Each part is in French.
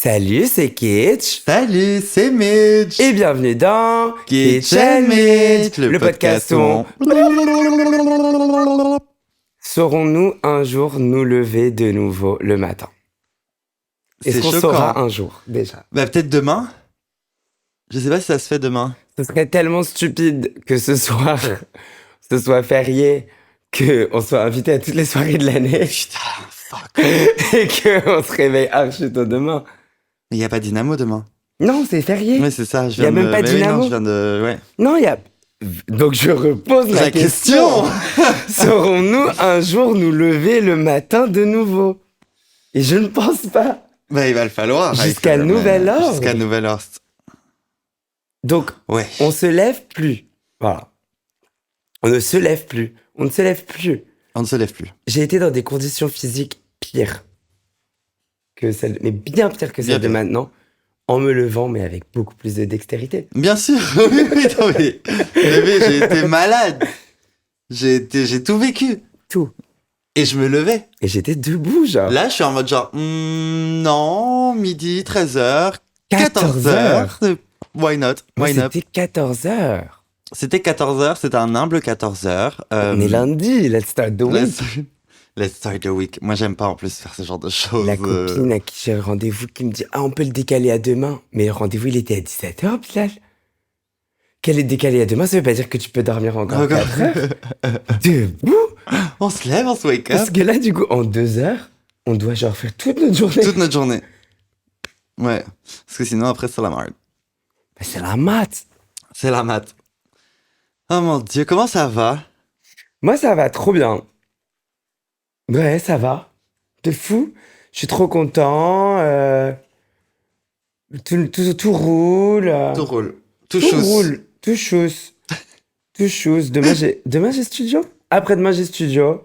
Salut, c'est Kitsch. Salut, c'est Mitch. Et bienvenue dans Kitsch and Mitch, le podcast où on... Saurons-nous un jour nous lever de nouveau le matin? Est-ce qu'on saura un jour, déjà? Bah peut-être demain. Je sais pas si ça se fait demain. Ce serait tellement stupide que ce soir, ce soit férié, qu'on soit invité à toutes les soirées de l'année. Putain, fuck. Et qu'on se réveille archi tôt demain. Il y a pas Dynamo demain. Non, c'est férié. Ouais, c'est ça. Il y a même pas Dynamo. Oui, non, je viens de... Ouais. Non, il y a... Donc je repose la question. Saurons-nous un jour nous lever le matin de nouveau? Et je ne pense pas. Bah il va le falloir. Jusqu'à nouvel ordre. Jusqu'à nouvel ordre. Donc, ouais. On se lève plus. Voilà. On ne se lève plus. On ne se lève plus. On ne se lève plus. J'ai été dans des conditions physiques pires que celles, mais bien pires que celles de maintenant, en me levant, mais avec beaucoup plus de dextérité. Bien sûr, oui, non, mais j'ai été malade. J'ai tout vécu. Tout. Et je me levais. Et j'étais debout, genre. Là, je suis en mode genre, non, midi, 13h, 14h. Why not? Moi, c'était 14h. C'était 14h, c'était un humble 14h. On est lundi, let's start the week. Let's start the week. Moi, j'aime pas en plus faire ce genre de choses. La copine à qui j'ai le rendez-vous qui me dit « Ah, on peut le décaler à demain. » Mais le rendez-vous, il était à 17h, Bilal. Qu'elle est décalée à demain, ça veut pas dire que tu peux dormir encore 4 heures. Debout. On se lève, on se wake up. Parce que là, du coup, en 2 heures, on doit genre faire toute notre journée. Toute notre journée. Ouais. Parce que sinon, après, c'est la merde. Bah, c'est la maths. C'est la maths. Oh mon Dieu, comment ça va? Moi, ça va trop bien. Ouais, ça va. De fou. Je suis trop content. Tout roule. Tout roule. Tout roule. Tout chousse. Tout chousse. Demain, j'ai studio. Après-demain, j'ai studio.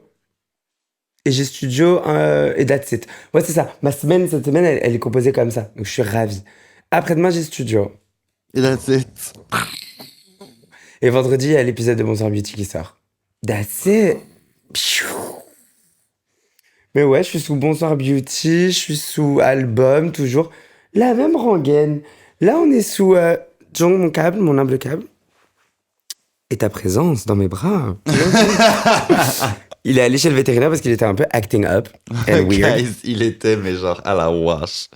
Et j'ai studio et that's it. Ouais, c'est ça. Ma semaine, cette semaine, elle est composée comme ça. Donc, je suis ravi. Après-demain, j'ai studio. Et that's it. Et vendredi, il y a l'épisode de Bonsoir Beauty qui sort. That's it. Mais ouais, je suis sous Bonsoir Beauty, je suis sous album, toujours. La même rengaine. Là, on est sous Jong, mon câble, mon humble câble. Et ta présence dans mes bras. Il est allé chez le vétérinaire parce qu'il était un peu acting up and weird. Guys, il était, mais genre, à la wash.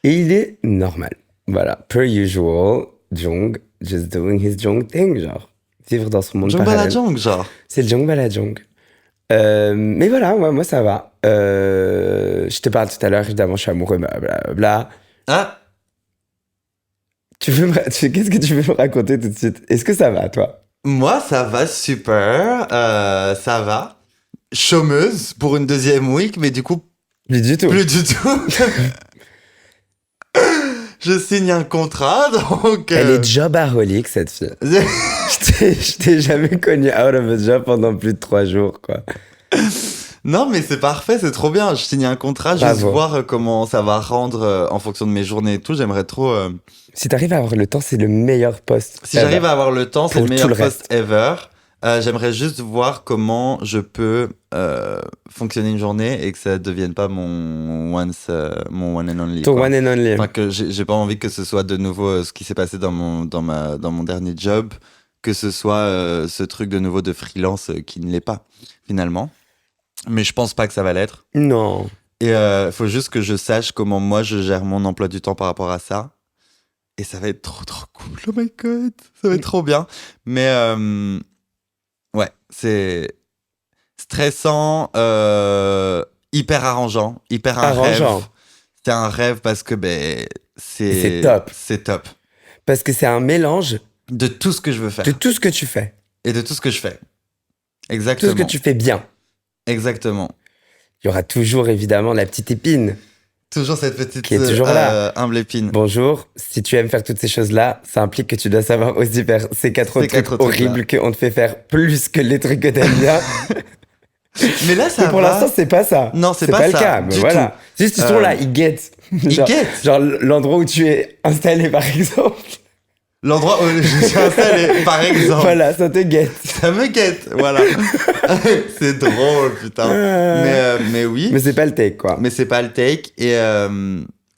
Et il est normal. Voilà, per usual, Jong, just doing his Jong thing, genre. Vivre dans son monde Jong parallèle. Balajong, genre. C'est le Jong Balajong. Mais voilà, ouais, moi ça va. Je te parle tout à l'heure, évidemment, je suis amoureux, blablabla. Ah. Qu'est-ce que tu veux me raconter tout de suite? Est-ce que ça va, toi? Moi, ça va super. Ça va. Chômeuse pour une deuxième week, mais du coup... Plus du tout. Plus du tout. Je signe un contrat, donc... Elle est jobaholic, cette fille. Je t'ai jamais connu out of a job pendant plus de 3 jours, quoi. Non, mais c'est parfait, c'est trop bien. Je signe un contrat, juste voir comment ça va rendre en fonction de mes journées et tout. J'aimerais trop... Si t'arrives à avoir le temps, c'est le meilleur poste. Si j'arrive à avoir le temps, c'est le meilleur poste ever. J'aimerais juste voir comment je peux fonctionner une journée et que ça devienne pas mon one and only. Ton one and only. Enfin, que j'ai pas envie que ce soit de nouveau ce qui s'est passé dans mon dernier job, que ce soit ce truc de nouveau de freelance qui ne l'est pas finalement. Mais je pense pas que ça va l'être. Non. Et faut juste que je sache comment moi je gère mon emploi du temps par rapport à ça. Et ça va être trop cool. Oh my god, ça va être trop bien. Mais ouais, c'est stressant, hyper arrangeant, hyper un rêve. C'est un rêve parce que c'est top. C'est top. Parce que c'est un mélange de tout ce que je veux faire. De tout ce que tu fais. Et de tout ce que je fais. Exactement. Tout ce que tu fais bien. Exactement. Il y aura toujours évidemment la petite épine. Toujours cette petite qui est toujours là. Humble épine. Bonjour, si tu aimes faire toutes ces choses-là, ça implique que tu dois savoir aussi faire ces 4 autres trucs horribles qu'on te fait faire plus que les trucs que t'aimes bien. Mais là, ça mais pour l'instant, c'est pas ça. Non, c'est pas le cas. Mais voilà. Juste, ils sont là, ils guettent. Genre l'endroit où tu es installé, par exemple. L'endroit où je suis installé, par exemple. Voilà, ça te guette. Ça me guette, voilà. C'est drôle, putain. Mais oui. Mais c'est pas le take, quoi. Mais c'est pas le take.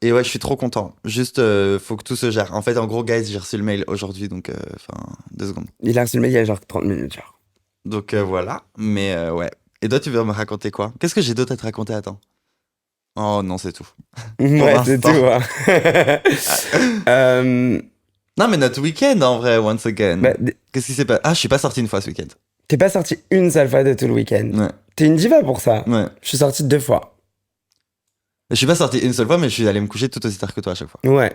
Et ouais, je suis trop content. Juste, faut que tout se gère. En fait, en gros, guys, j'ai reçu le mail aujourd'hui, donc, enfin, 2 secondes. Il a reçu le mail il y a genre 30 minutes, genre. Donc voilà. Mais ouais. Et toi, tu veux me raconter quoi? Qu'est-ce que j'ai d'autre à te raconter? Attends. Oh non, c'est tout. Pour Ouais, c'est tout, l'instant. hein. Euh, Non, mais notre week-end, en vrai, once again. bah, Qu'est-ce qui s'est passé? Ah, je suis pas sorti une fois ce week-end. t'es pas sorti une seule fois de tout le week-end. Ouais, T'es une diva pour ça. ouais. Je suis sorti 2 fois. Je suis pas sorti une seule fois, mais je suis allé me coucher tout aussi tard que toi à chaque fois. Ouais.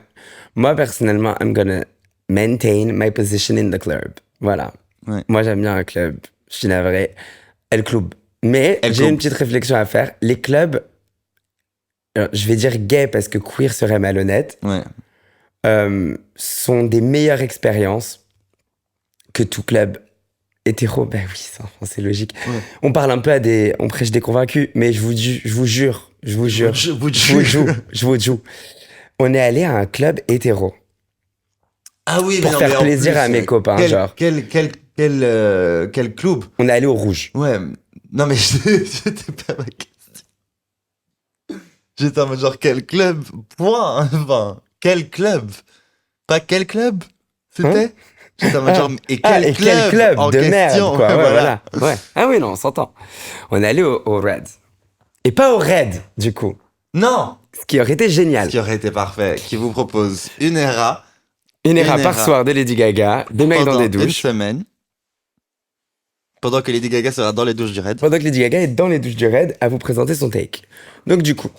Moi, personnellement, I'm gonna maintain my position in the club. Voilà. Ouais. Moi, j'aime bien un club. Je suis navré. El club. Mais El j'ai club. une petite réflexion à faire. Les clubs, alors, je vais dire gay parce que queer serait malhonnête, Ouais. sont des meilleures expériences que tout club hétéro. Ben oui, ça, c'est logique. Ouais. On parle un peu on prêche des convaincus, mais je vous jure, Je vous je vous joue. On est allé à un club hétéro Ah oui, mais pour non, faire mais en plaisir plus, à mes copains, quel, genre. quel club? On est allé au Rouge. Ouais. Non, mais j'étais pas ma question. J'étais en mode genre, quel club? Point. Enfin, quel club? Pas quel club? C'était? J'étais en mode genre, et quel et club? quel club en de question? merde, quoi. Ouais, Voilà. voilà. Ouais. Ah oui, non, on s'entend. On est allé au Red. Et pas au Red, du coup. Non! Ce qui aurait été Ce génial. qui aurait été parfait, qui vous propose une ERA Une era Une par era. soir de Lady Gaga, des mecs pendant dans des une douches. semaine. Pendant que Lady Gaga sera dans les douches du Red. Pendant que Lady Gaga est dans les douches du Red à vous présenter son take. Donc du coup,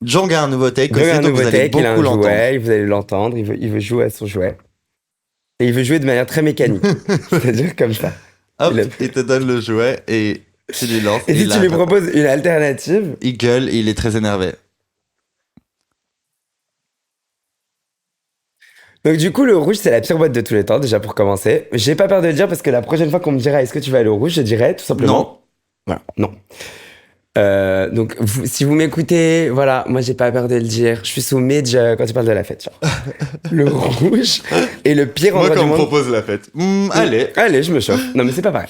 Jong a un nouveau take il aussi, a un donc nouveau vous allez take, il a beaucoup un l'entendre. jouet, vous allez l'entendre, il veut jouer à son jouet. Et il veut jouer de manière très mécanique. C'est-à-dire comme ça. Hop, Il a- il te donne le jouet et tu lui lances. Et si il tu lui arrête. proposes une alternative, Il gueule et il est très énervé. donc du coup le rouge c'est la pire boîte de tous les temps déjà pour commencer. J'ai pas peur de le dire parce que la prochaine fois qu'on me dira est-ce que tu vas aller au rouge, je dirais tout simplement Non. voilà, non. Donc si vous m'écoutez, voilà, moi j'ai pas peur de le dire. Je suis sous Midge quand tu parles de la fête. Genre. Le rouge est le pire Moi, endroit quand du on me monde. propose la fête, allez. Allez, je me chauffe. Non mais c'est pas pareil.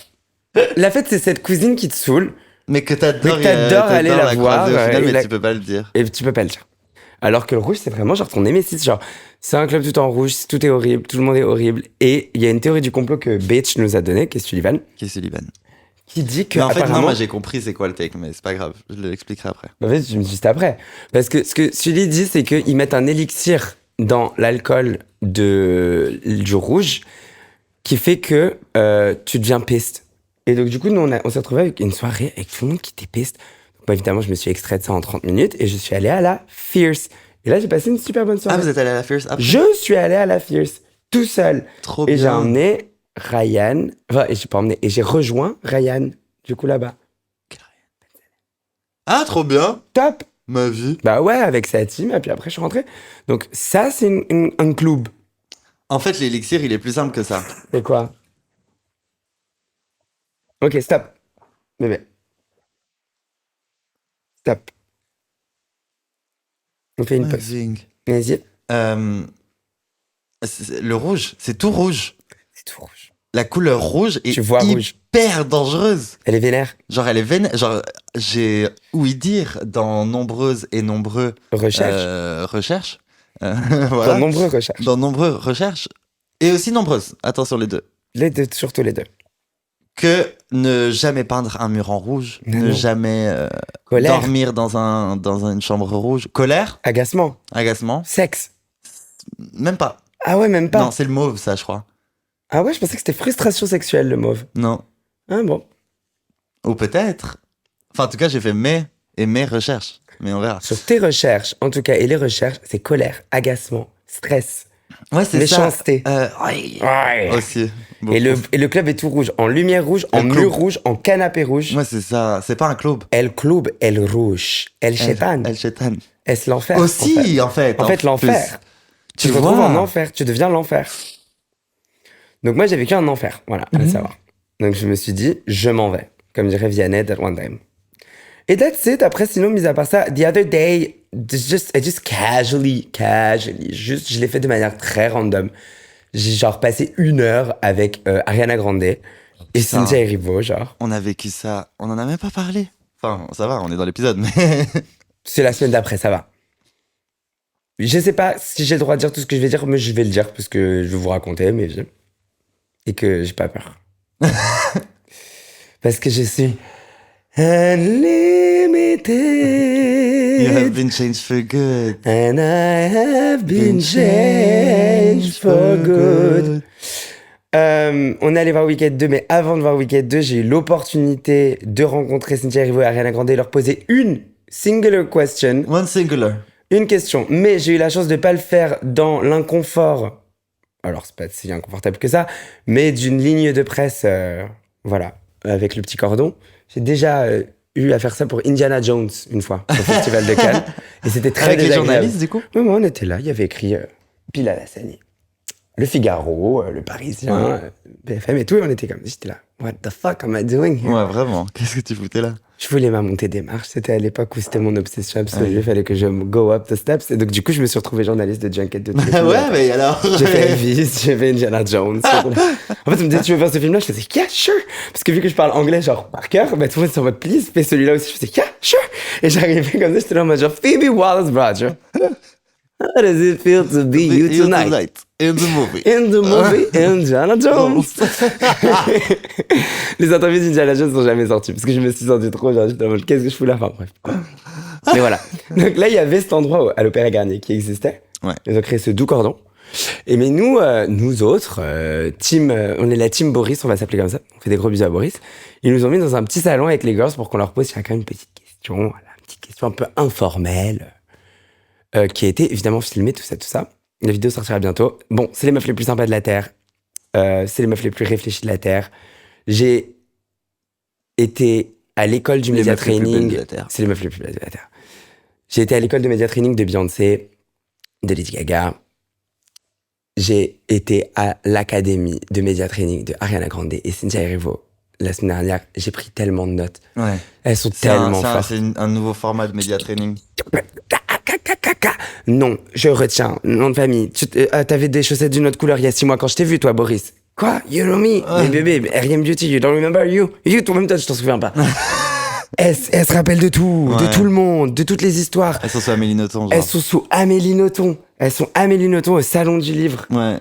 La fête c'est cette cousine qui te saoule Mais que t'adores Mais que t'adores aller la voir, croiser au final, et mais la- tu peux pas le dire. et tu peux pas le dire. Alors que le rouge c'est vraiment genre ton némésis. Genre c'est un club tout en rouge, tout est horrible, tout le monde est horrible. Et il y a une théorie du complot que Bitch nous a donnée, qui est Sullivan, Qui est Sullivan. qui dit que Mais en fait, non, apparemment... moi j'ai compris c'est quoi le take, mais c'est pas grave. Je l'expliquerai après. En fait, je me dis juste après. Parce que ce que Sully dit, c'est qu'ils mettent un élixir dans l'alcool du rouge qui fait que tu deviens piste. Et donc, du coup, nous, on s'est retrouvé avec une soirée avec tout le monde qui était piste. Donc, moi, évidemment, je me suis extrait de ça en 30 minutes et je suis allé à la Fierce. Et là, j'ai passé une super bonne soirée. Ah, vous êtes allé à la Fierce après? Je suis allé à la Fierce tout seul. Trop Et j'ai bien. emmené Ryan. Enfin, et j'ai pas emmené. Et j'ai rejoint Ryan, du coup, là-bas. Ah, trop bien. Top! Ma vie. Bah ouais, avec sa team, et puis après je suis rentré. Donc ça, c'est un club. En fait, l'élixir, il est plus simple que ça. C'est quoi? Ok, stop. Bébé. Stop. On fait une pause. Amazing. Vas-y. Le rouge, c'est tout rouge. C'est tout rouge. La couleur rouge est Tu vois rouge. hyper dangereuse. Elle est vénère. Genre, elle est vénère. Genre, j'ai ouï dire dans nombreuses et nombreux Recherche. recherches. Dans Voilà. nombreux recherches. Dans nombreuses recherches. Et aussi nombreuses. Attention, les deux. Les deux, surtout les deux. Que ne jamais peindre un mur en rouge. Mais ne non. jamais Colère. dormir dans une chambre rouge. Colère. Agacement. Agacement. Sexe. Même pas. Ah ouais, même pas. Non, c'est le mauve, ça, je crois. Ah ouais, je pensais que c'était frustration sexuelle, le mauve. Non. Ah bon. Ou peut-être. Enfin, en tout cas, j'ai fait mes recherches. Mais on verra. Sur tes recherches, en tout cas, et les recherches, c'est colère, agacement, stress, Ouais, c'est méchanceté. ça. Ouais. Ouais. Aussi. Et le club est tout rouge, en lumière rouge, en club. mur rouge, en canapé rouge. Ouais, c'est ça. C'est pas un club. El club, el rouge, el chétan. El Shetan. Est-ce l'enfer? Aussi, en fait. En fait, l'enfer. Tu te vois. retrouves en enfer, tu deviens l'enfer. Donc moi, j'ai vécu un enfer, voilà, à le savoir. Donc je me suis dit, je m'en vais, comme dirait Vianney that one time. Et that's it. Après, sinon, mis à part ça, the other day, just casually, juste, je l'ai fait de manière très random. J'ai genre passé 1 heure avec Ariana Grande et Putain. Cynthia Erivo, genre. On a vécu ça. On en a même pas parlé. Enfin, ça va, on est dans l'épisode, mais. C'est la semaine d'après, ça va. Je sais pas si j'ai le droit de dire tout ce que je vais dire, mais je vais le dire parce que je vais vous raconter mes vies. Et que j'ai pas peur. Parce que je suis You have unlimited. been changed for good. And I have been changed for good. On est allé voir Wicked 2, mais avant de voir Wicked 2, j'ai eu l'opportunité de rencontrer Cynthia Erivo et Ariana Grande et leur poser une singular question, One singular. une question. Mais j'ai eu la chance de pas le faire dans l'inconfort. Alors, c'est pas si inconfortable que ça, mais d'une ligne de presse, voilà, avec le petit cordon. J'ai déjà eu à faire ça pour Indiana Jones une fois, au Festival de Cannes. Et c'était très Avec les désagréable. journalistes, du coup? Oui, moi, on était là, il y avait écrit pile à la scène. Le Figaro, le Parisien, BFM et tout, et on était comme, j'étais là, what the fuck am I doing here? Ouais, vraiment. Qu'est-ce que tu foutais là? Je voulais ma montée des marches, c'était à l'époque où c'était mon obsession absolue, il fallait que je go up the steps, et donc du coup, je me suis retrouvé journaliste de Junket de tous les films. Ouais, mais alors. J'ai fait Elvis, j'ai fait Indiana Jones. En fait, on me disait, tu veux faire ce film-là? Je faisais, yeah, sure. Parce que vu que je parle anglais, genre, par cœur, bah, tout le monde était en mode, please, fais celui-là aussi. Je faisais, yeah, sure. Et j'arrivais comme ça, j'étais là en mode, genre, Phoebe Wallace-Bridge. How does it feel to be you tonight? In the movie. In the movie Indiana Jones. Les interviews d'Indiana Jones sont jamais sorties parce que je me suis senti trop genre, j'étais en mode, qu'est-ce que je fous là? Enfin, bref. Mais voilà. Donc là, il y avait cet endroit à l'Opéra Garnier qui existait. Ouais. Ils ont créé ce doux cordon. Et mais nous, nous autres, on est la team Boris, on va s'appeler comme ça. On fait des gros bisous à Boris. Ils nous ont mis dans un petit salon avec les girls pour qu'on leur pose chacun une petite question. Voilà, une petite question un peu informelle. Qui a été évidemment filmée, tout ça, tout ça. La vidéo sortira bientôt. Bon, c'est les meufs les plus sympas de la Terre. C'est les meufs les plus réfléchies de la Terre. J'ai été à l'école du média training. C'est les meufs les plus belles de la Terre. J'ai été à l'école de média training de Beyoncé, de Lady Gaga. J'ai été à l'académie de média training de Ariana Grande et Cynthia Erivo. La semaine dernière, j'ai pris tellement de notes. Ouais. Elles sont tellement fortes. C'est un nouveau format de média training. Non, je retiens. Nom de famille. T'avais des chaussettes d'une autre couleur il y a 6 mois quand je t'ai vu, toi, Boris. Quoi? You know me? Mais bébé, RM Beauty, you don't remember you? You, toi-même, toi, je t'en souviens pas. Elle se rappelle de tout, de tout le monde, de toutes les histoires. Elles sont sous Amélie Nothomb, genre. Elles sont sous Amélie Nothomb. Elles sont Amélie Nothomb au salon du livre. Ouais.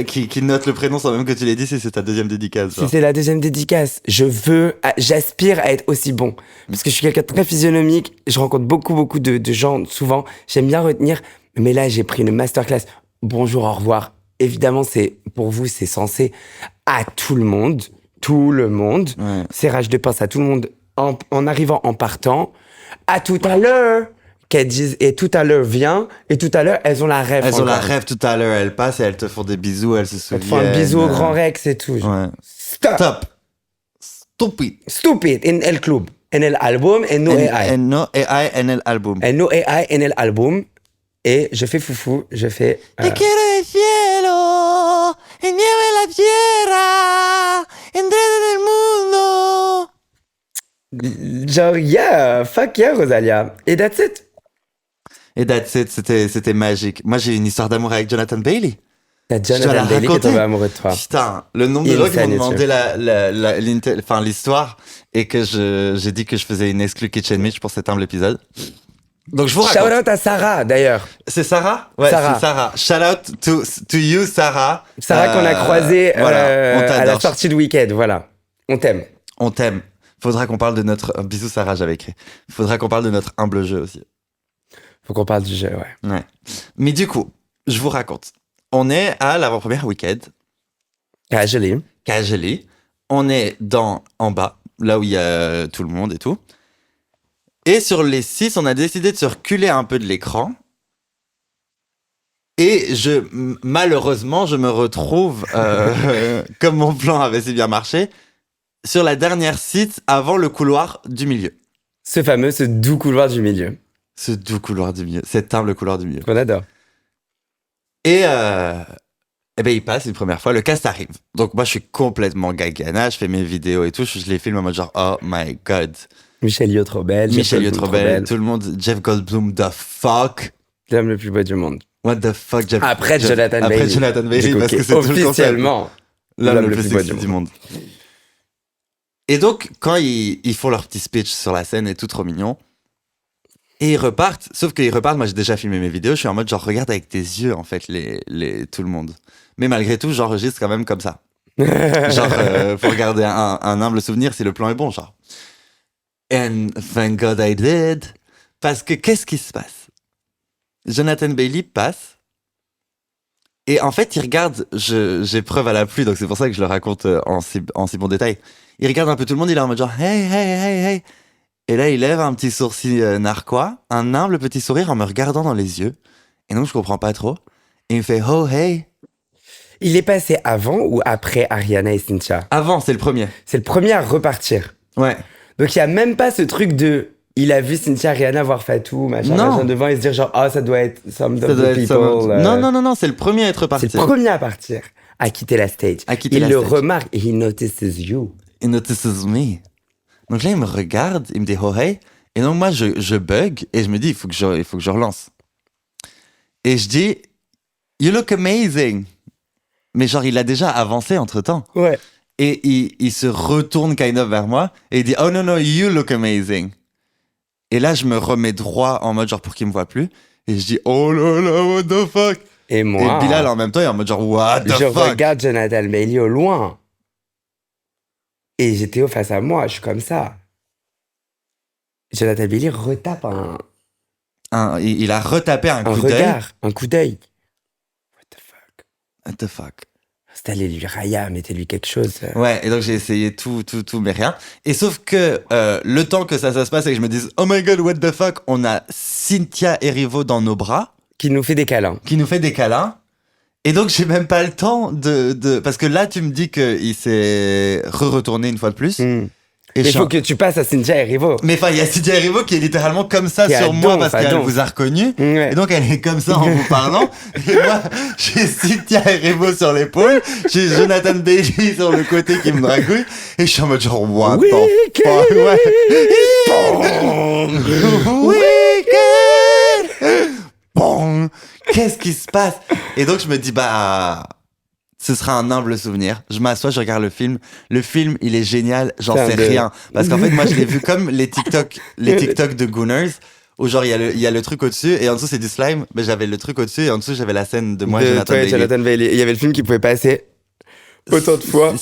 Qui note le prénom sans même que tu l'aies dit si c'est ta deuxième dédicace. Si c'est la deuxième dédicace, j'aspire à être aussi bon. Parce que je suis quelqu'un de très physionomique. Je rencontre beaucoup de gens souvent. J'aime bien retenir. Mais là, j'ai pris une masterclass. Bonjour, au revoir. Évidemment, pour vous, c'est censé à tout le monde. Tout le monde. Ouais. Serrage de pince à tout le monde en arrivant, en partant. À tout à l'heure. Qu'elles disent, et tout à l'heure vient, et tout à l'heure, elles ont la rêve. Elles ont la rêve tout à l'heure, elles passent et elles te font des bisous, elles se souviennent. Elles te font un bisou au grand Rex et tout. Ouais. Stop. Stupid. Stupid. En el club. En el album, en no AI. En no AI en el album. En no AI en el album. Et je fais foufou, je fais... Te quiero del cielo, en nieve la tierra, entre del mundo. Genre, yeah, fuck yeah, Rosalia. Et that's it. Et that's it, c'était magique. Moi, j'ai une histoire d'amour avec Jonathan Bailey. T'as Jonathan Bailey qui est tombé amoureux de toi. Putain, le nombre de gens qui m'ont demandé l'histoire et que j'ai dit que je faisais une exclu Kitchen Mitch pour cet humble épisode. Donc je vous raconte. Shout out à Sarah, d'ailleurs. C'est Sarah? Ouais, Sarah. C'est Sarah. Shout out to you, Sarah. Sarah qu'on a croisée voilà, à la sortie de Wicked, voilà. On t'aime. On t'aime. Faudra qu'on parle de notre... Bisous Sarah, j'avais écrit. Faudra qu'on parle de notre humble jeu aussi. Faut qu'on parle du jeu, ouais. Ouais. Mais du coup, je vous raconte. On est à l'avant-première Wicked. Casually. Casually. On est en bas, là où il y a tout le monde et tout. Et sur les 6, on a décidé de se reculer un peu de l'écran. Et malheureusement, je me retrouve, comme mon plan avait si bien marché, sur la dernière seat avant le couloir du milieu. Ce doux couloir du milieu. Ce doux couloir du milieu, cet humble couloir du milieu. Qu'on adore. Et ben il passe une première fois, le cast arrive. Donc moi je suis complètement gagana, je fais mes vidéos et tout, je les filme en mode genre oh my god. Michelle Yeoh trop belle. Michelle Yeoh trop belle, tout le monde, Jeff Goldblum, the fuck. L'homme le plus beau du monde. What the fuck, Jeff. Après Jonathan Bailey. Après Jonathan Bailey, coup, parce que c'est officiellement l'homme le plus sexy du monde. Et donc quand ils font leur petit speech sur la scène et tout trop mignon, Et ils repartent, sauf qu'ils repartent, moi j'ai déjà filmé mes vidéos, je suis en mode genre regarde avec tes yeux en fait tout le monde. Mais malgré tout, j'enregistre quand même comme ça. Genre, pour garder un humble souvenir si le plan est bon, genre. And thank God I did. Parce que qu'est-ce qui se passe? Jonathan Bailey passe. Et en fait, il regarde, j'ai preuve à la pluie, donc c'est pour ça que je le raconte en si bon détail. Il regarde un peu tout le monde, il est en mode genre hey, hey, hey, hey. Et là, il lève un petit sourcil narquois, un humble petit sourire en me regardant dans les yeux. Et donc, je comprends pas trop. Et il me fait oh, hey. Il est passé avant ou après Ariana et Cynthia? Avant, c'est le premier. C'est le premier à repartir. Ouais. Donc il y a même pas ce truc de... Il a vu Cynthia, Ariana voir Fatou, machin, Non. machin devant et se dire genre, ah, ça doit être some Ça of doit the être people. Non, c'est le premier à être parti. C'est le premier à partir, à quitter la stage. Il le remarque et he notices you. He notices me. Donc là, il me regarde, il me dit oh hey. Et donc moi, je bug et je me dis, il faut que je relance. Et je dis, you look amazing. Mais genre, il a déjà avancé entre-temps. Ouais. Et il se retourne kind of vers moi et il dit oh no, you look amazing. Et là, je me remets droit en mode genre pour qu'il me voit plus. Et je dis oh là là, what the fuck. Et moi... Et Bilal en même temps, il est en mode genre what the fuck. Je regarde Jonathan Bailey au loin. Et j'étais face à moi, je suis comme ça. Jonathan Bailey retape il a retapé un coup d'œil. regard, un coup d'œil. What the fuck. C'est allé lui raya, mettez-lui quelque chose. Ouais, et donc j'ai essayé tout, mais rien. Et sauf que le temps que ça se passe et que je me dise oh my god, what the fuck, on a Cynthia Erivo dans nos bras. Qui nous fait des câlins. Et donc j'ai même pas le temps de... Parce que là, tu me dis qu'il s'est retourné une fois de plus. Et il faut que tu passes à Cynthia Erivo. Mais enfin, il y a Cynthia Erivo qui est littéralement comme ça qui sur moi parce qu'elle vous a reconnu. Ouais. Et donc, elle est comme ça en vous parlant. Et moi, j'ai Cynthia Erivo sur l'épaule. J'ai Jonathan Bailey sur le côté qui me dragouille. Et je suis en mode genre, what the fuck? Ouais. Weekend! Bon. Qu'est-ce qui se passe? Et donc, je me dis, bah... Ce sera un humble souvenir. Je m'assois, je regarde le film. Le film, il est génial. J'en sais rien. Parce qu'en fait, moi, je l'ai vu comme les TikTok de Gooners. Où genre, il y a le truc au-dessus et en dessous, c'est du slime. Mais j'avais le truc au-dessus et en dessous, j'avais la scène de moi et Jonathan Bailey. Il y avait le film qui pouvait passer autant de fois.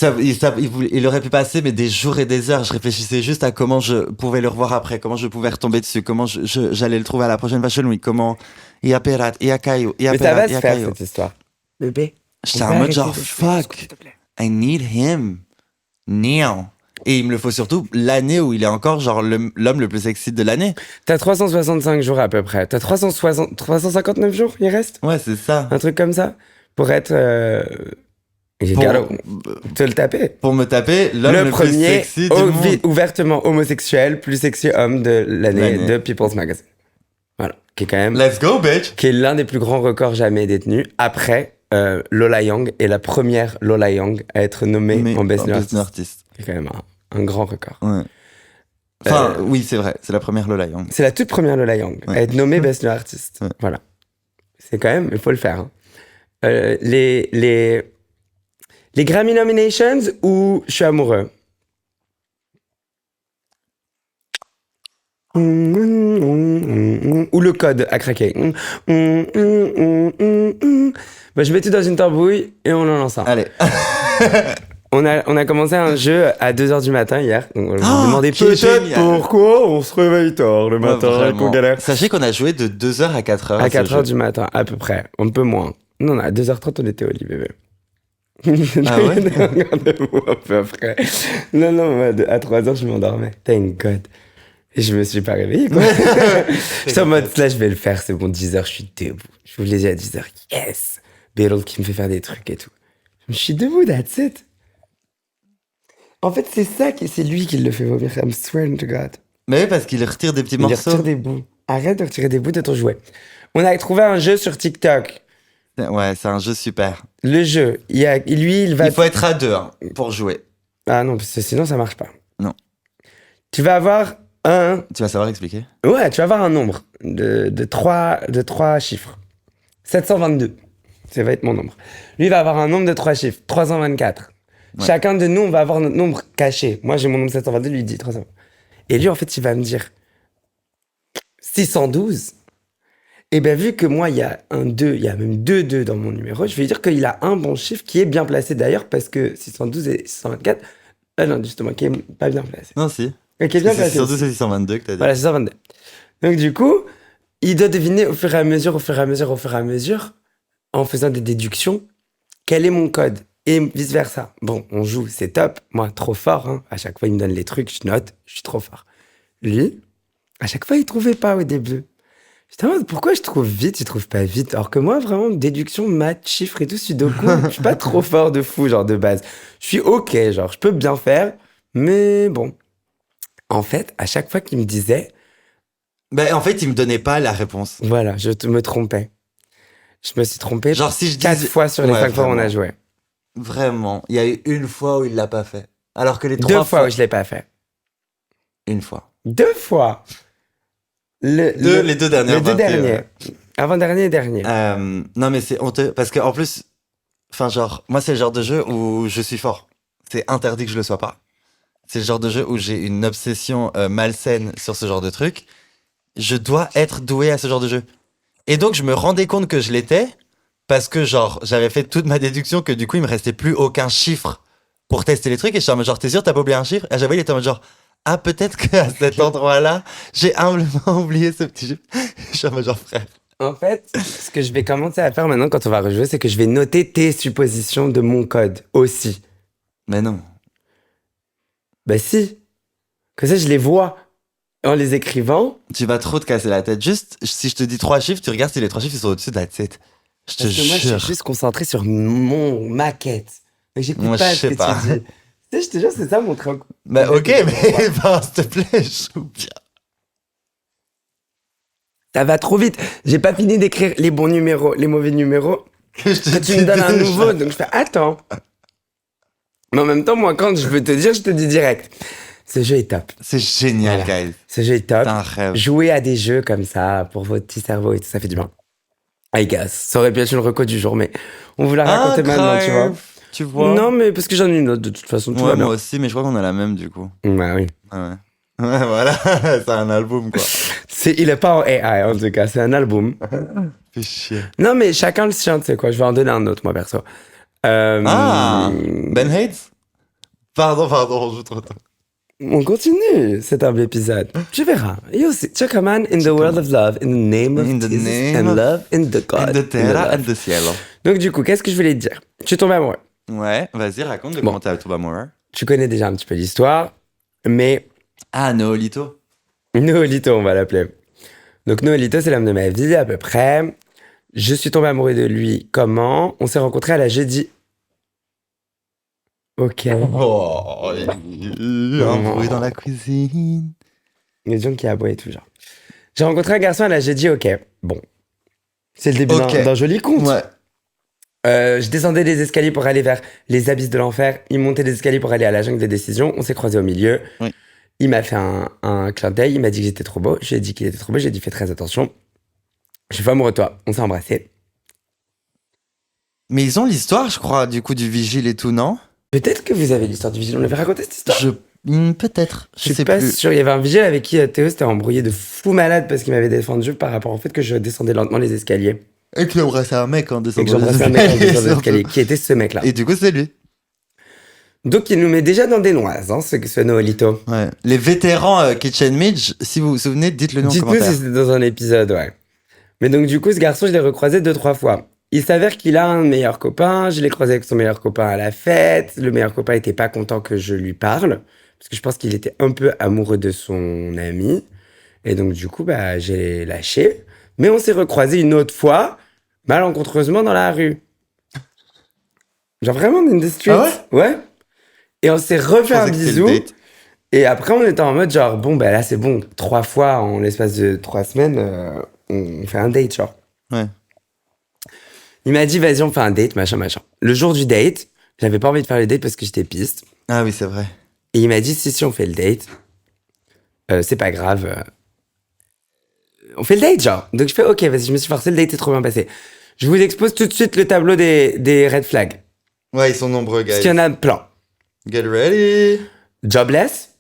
Il aurait pu passer, mais des jours et des heures. Je réfléchissais juste à comment je pouvais le revoir après, comment je pouvais retomber dessus, comment j'allais le trouver à la prochaine Fashion Week, comment... Il y a Perat, il y a Caillou, il y a Perat, mais ça va se faire, cette histoire. Bébé. J'étais en mode genre, fuck, I need him now. Et il me le faut surtout l'année où il est encore genre l'homme le plus sexy de l'année. T'as 365 jours à peu près. T'as 359 jours, il reste? Ouais, c'est ça. Un truc comme ça. Pour être... te le taper. Pour me taper l'homme le plus sexy du monde. Ouvertement homosexuel, plus sexy homme de l'année de People's Magazine. Voilà. Qui est quand même... Let's go, bitch! Qui est l'un des plus grands records jamais détenus. Après... Lola Young est la première Lola Young à être nommée en Best New Artist. C'est quand même un grand record. Ouais. Enfin, oui, c'est vrai, c'est la première Lola Young. C'est la toute première Lola Young à être nommée Best New Artist. Ouais. Voilà. C'est quand même, il faut le faire. Hein. Les Grammy Nominations ou Je suis amoureux? Ou le code à craquer. Bah, je mets tout dans une tambouille et on en lance un. Allez. On a commencé un jeu à 2h du matin hier. Donc on me demandait peut-être pourquoi on se réveille tard le matin et qu'on galère. Sachez qu'on a joué de 2h à 4h. À 4h du matin, à peu près. Un peu moins. Non, à 2h30, on était au lit, bébé. Ah ouais? Regardez-vous un peu après. Non, à 3h, je m'endormais. Thank God. Et je me suis pas réveillé, quoi. J'étais en mode, là, je vais le faire, c'est bon, 10h, je suis debout. Je vous l'ai dit à 10h, yes! Beryl qui me fait faire des trucs et tout. Je suis debout, that's it. En fait, c'est lui qui le fait vomir, I'm swearing to God. Mais oui, parce qu'il retire des petits morceaux. Il retire des bouts. Arrête de retirer des bouts de ton jouet. On a trouvé un jeu sur TikTok. Ouais, c'est un jeu super. Le jeu, il faut être à 2 pour jouer. Ah non, parce que sinon, ça marche pas. Non. Tu vas avoir Tu vas savoir expliquer? Ouais, tu vas avoir un nombre de 3 chiffres. 722. Ça va être mon nombre. Lui, il va avoir un nombre de 3 chiffres. 324. Ouais. Chacun de nous, on va avoir notre nombre caché. Moi, j'ai mon nombre 722, lui, il dit 300. Et lui, en fait, il va me dire 612. Et bien, vu que moi, il y a un 2, il y a même deux 2 dans mon numéro, je vais dire qu'il a un bon chiffre qui est bien placé d'ailleurs, parce que 612 et 624, ah non, justement, qui est pas bien placé. Non, si. Mais qui est Parce bien que c'est placé. surtout aussi. c'est 622 que t'as dit. Voilà, 622. Donc, du coup, il doit deviner au fur et à mesure, au fur et à mesure, au fur et à mesure, en faisant des déductions, quel est mon code. Et vice-versa. Bon, on joue, c'est top. Moi, trop fort. Hein. À chaque fois, il me donne les trucs, je note, je suis trop fort. Lui, à chaque fois, il trouvait pas au début. J'étais en mode, pourquoi je trouve vite, tu trouves pas vite? Alors que moi, vraiment, déduction, maths, chiffres et tout, sudoku, je suis pas trop fort de fou, genre, de base. Je suis OK, genre, je peux bien faire, mais bon. En fait, à chaque fois qu'il me disait, Ben, en fait, il me donnait pas la réponse. voilà, me trompais. Je me suis trompé Genre, si je dis. 4 fois sur les Ouais, 5 fois où on a vraiment. joué. Vraiment. Il y a eu une fois où il l'a pas fait. Alors que les 2 trois fois où je l'ai pas fait. Une fois. 2 fois. Les deux dernières Les deux parties, derniers. ouais. Avant-dernier et dernier. Non, mais c'est honteux. Parce qu'en plus, enfin, genre, moi, c'est le genre de jeu où je suis fort. C'est interdit que je le sois pas. C'est le genre de jeu où j'ai une obsession malsaine sur ce genre de truc. Je dois être doué à ce genre de jeu. Et donc, je me rendais compte que je l'étais parce que, genre, j'avais fait toute ma déduction que du coup, il me restait plus aucun chiffre pour tester les trucs. Et je suis en mode, genre, t'es sûr, t'as pas oublié un chiffre? Et à chaque fois, il était en mode, genre, ah, peut-être qu'à cet endroit-là, j'ai humblement oublié ce petit chiffre. Je suis en mode, genre, frère. En fait, ce que je vais commencer à faire maintenant quand on va rejouer, c'est que je vais noter tes suppositions de mon code aussi. Mais non. Bah si. Comme ça, je les vois en les écrivant. Tu vas trop te casser la tête. Juste, si je te dis 3 chiffres, tu regardes si les 3 chiffres ils sont au-dessus de la tête. Je te Parce que moi, je jure. suis juste concentré sur mon maquette. Mais j'écoute Moi, pas je ce sais que pas. tu dis. Tu sais, je te jure, c'est ça mon truc. Bah, ok, mais ben, s'il te plaît, joue bien. Ça va trop vite. J'ai pas fini d'écrire les bons numéros, les mauvais numéros. Que je te Que tu dis me donnes un déjà. nouveau, donc je fais attends. Mais en même temps, moi, quand je veux te dire, je te dis direct. Ce jeu est top. C'est génial, Voilà. guys. Ce jeu est top. C'est un rêve. Jouer à des jeux comme ça pour votre petit cerveau et tout, ça fait du bien. I guess. Ça aurait pu être une reco du jour, mais on vous l'a raconté maintenant, tu vois. Tu vois? Non, mais parce que j'en ai une autre de toute façon. Tout Ouais, va bien. moi aussi, mais je crois qu'on a la même du coup. Bah oui. Ouais. Ouais, voilà. C'est un album, quoi. Il est pas en AI en tout cas, c'est un album. Fais chier. Non, mais chacun le sien, tu sais quoi. Je vais en donner un autre, moi perso. Ah! Ben Hates? Pardon, on joue trop tôt. On continue cet humble épisode. Tu verras. You see, check a man in the world of love, in the name of In the Jesus, name and of- love in the God. And the in the terra love. and the cielo. Donc du coup, qu'est-ce que je voulais te dire? Je suis tombé amoureux. Ouais, vas-y, raconte de Bon. comment t'as tombé amoureux. Tu connais déjà un petit peu l'histoire, mais Ah, Noolito. Noelito, on va l'appeler. Donc Noelito, c'est l'homme de ma vie à peu près. Je suis tombé amoureux de lui. Comment? On s'est rencontrés à la jeudi. Ok. Oh, il y a un bruit dans la cuisine. Il y a des gens qui aboient et tout genre. J'ai rencontré un garçon à la jeudi. Ok. Bon. C'est le début Ok. d'un joli conte. Ouais. Je descendais des escaliers pour aller vers les abysses de l'enfer. Il montait des escaliers pour aller à la jungle des décisions. On s'est croisés au milieu. Oui. Il m'a fait un clin d'œil. Il m'a dit que j'étais trop beau. Je lui ai dit qu'il était trop beau. J'ai dit fais très attention. Je suis pas amoureux de toi. On s'est embrassés. Mais ils ont l'histoire, je crois, du coup, du vigile et tout, non? Peut-être que vous avez l'histoire du vigile. On avait raconté cette histoire. Peut-être. Je Je suis sais pas plus. sûr. Il y avait un vigile avec qui Théo s'était embrouillé de fou malade parce qu'il m'avait défendu par rapport au fait que je descendais lentement les escaliers. Et que j'embrassais un mec en Et descendant que j'embrassais un mec en descendant les escaliers. Qui était ce mec-là. Et du coup, c'est lui. Donc il nous met déjà dans des noises, hein, ce Noelito. Ouais. Les vétérans Kitchen Midge, si vous vous souvenez, dites-le nous en Dites-nous commentaire. si c'était dans un épisode, ouais. Mais donc du coup, ce garçon, je l'ai recroisé 2-3 fois. Il s'avère qu'il a un meilleur copain. Je l'ai croisé avec son meilleur copain à la fête. Le meilleur copain était pas content que je lui parle. Parce que je pense qu'il était un peu amoureux de son ami. Et donc du coup, bah, j'ai lâché. Mais on s'est recroisé une autre fois, malencontreusement dans la rue. Genre vraiment in the street. Ah ouais. Et on s'est Je refait un pensais que c'était bisou. le date. Et après, on était en mode genre, bon, bah là, c'est bon. 3 fois en l'espace de 3 semaines, on fait un date, genre. Ouais. Il m'a dit, vas-y, on fait un date, machin, machin. Le jour du date, j'avais pas envie de faire le date parce que j'étais piste. Ah oui, c'est vrai. Et il m'a dit, si, on fait le date. C'est pas grave. On fait le date, genre. Donc je fais, ok, vas-y, je me suis forcé, le date est trop bien passé. Je vous expose tout de suite le tableau des red flags. Ouais, ils sont nombreux, Parce guys. qu'il y en a plein. Get ready. Jobless,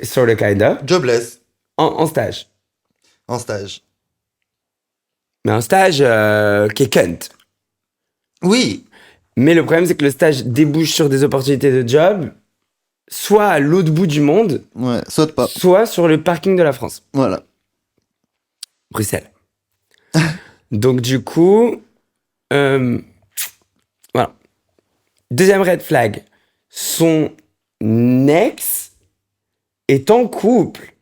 sort of kinda, Jobless. en stage. En stage. Mais un stage qui est cunt. Oui. Mais le problème, c'est que le stage débouche sur des opportunités de job, soit à l'autre bout du monde, Ouais, saute pas. soit sur le parking de la France. Voilà. Bruxelles. Donc du coup, voilà. Deuxième red flag, son ex est en couple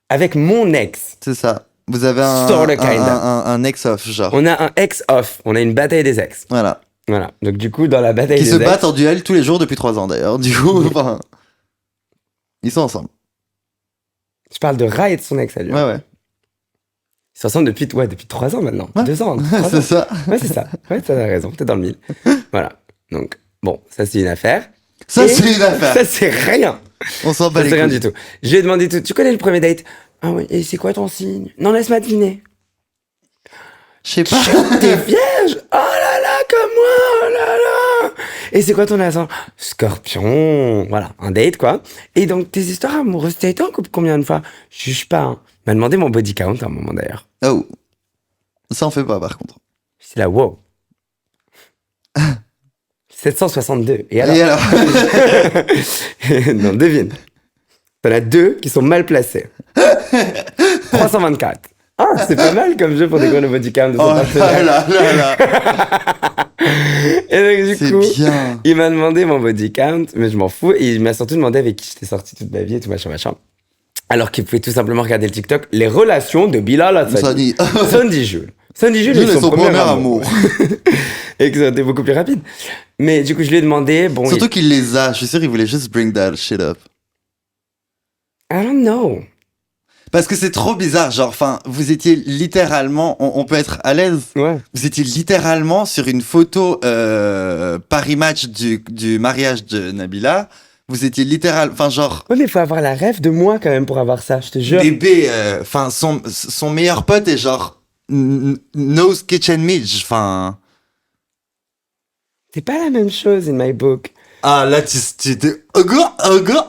avec mon ex. C'est ça. Vous avez Sorta, kinda. un ex-off, genre. On a un ex-off, on a une bataille des ex. Voilà. Voilà. Donc du coup, dans la bataille Qui des se ex... battent en duel tous les jours depuis 3 ans, d'ailleurs. Du coup, enfin... Ils sont ensemble. Je parle de Rai et de son ex à lui. Ouais, ouais. Ils sont ensemble depuis 3 ans maintenant. Ouais. 2 ans. 3 C'est ans. ça. Ouais, c'est ça. Ouais, t'as raison. T'es dans le mille. Voilà. Donc, bon, ça c'est une affaire. Ça, Et c'est une affaire. Ça c'est rien. On s'en bat Ça les c'est rien couilles. du tout. Je lui ai demandé tout. Tu connais le premier date? Ah oui. Et c'est quoi ton signe? Non, laisse-moi deviner. Je sais pas. T'es vierge? Oh là là, comme moi, oh là là. Et c'est quoi ton ascendant? Scorpion. Voilà, un date quoi. Et donc tes histoires amoureuses, t'as été en couple combien de fois? Juge pas. Hein. Il m'a demandé mon body count à un moment d'ailleurs. Oh. Ça en fait pas, par contre. C'est là, wow. 762. Et alors? Et alors Non, devine. T'en as 2 qui sont mal placés. 324. Ah, c'est pas mal comme jeu pour découvrir le body count de son Oh là partenaire. là là là. Et donc, du C'est coup, bien. il m'a demandé mon body count, mais je m'en fous. Et il m'a surtout demandé avec qui j'étais sorti toute ma vie et tout machin. Alors qu'il pouvait tout simplement regarder le TikTok, les relations de Bilal Hassani. Sandy Jules. Sandy Jules est son premier amour. Et que ça a été beaucoup plus rapide. Mais du coup, je lui ai demandé, bon... Surtout qu'il les a. Je suis sûr qu'il voulait juste bring that shit up. I don't know. Parce que c'est trop bizarre. Genre, enfin, vous étiez littéralement... On peut être à l'aise. Ouais. Vous étiez littéralement sur une photo Paris Match du mariage de Nabila. Vous étiez littéralement... Enfin, genre... Ouais, mais il faut avoir la rêve de moi quand même pour avoir ça, je te jure. Bébé, enfin, son meilleur pote est genre... Nose Kitchen Midge, enfin... C'est pas la même chose in my book. Ah, là, tu t'es...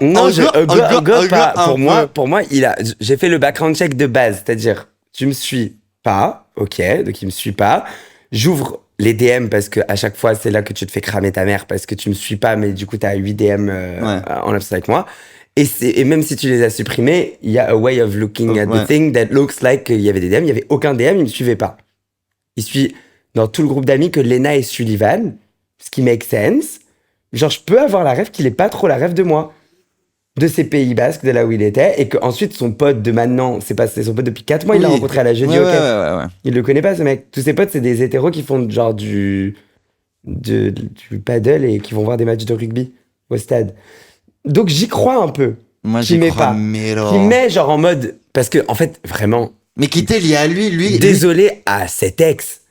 Non, pas. Pour moi, j'ai fait le background check de base. C'est-à-dire, tu me suis pas, ok, donc il me suit pas. J'ouvre les DM parce que à chaque fois, c'est là que tu te fais cramer ta mère parce que tu me suis pas, mais du coup, t'as 8 DM en absence avec moi. Et même si tu les as supprimés, il y a a way of looking at the thing that looks like qu'il y avait des DM. Il y avait aucun DM, il me suivait pas. Il suit dans tout le groupe d'amis que Lena et Sullivan, ce qui make sense. Genre, je peux avoir la rêve qu'il est pas trop la rêve de moi. De ses Pays Basques, de là où il était. Et qu'ensuite, son pote de maintenant, c'est son pote depuis 4 mois, il l'a rencontré à la jeudi, ok. Ouais. Il le connaît pas, ce mec. Tous ses potes, c'est des hétéros qui font genre du paddle et qui vont voir des matchs de rugby au stade. Donc, j'y crois un peu. Moi, Qui j'y met crois, pas. mais Qui met genre en mode... Parce que, en fait, vraiment... Mais qui était lié à lui. Désolé à cet ex,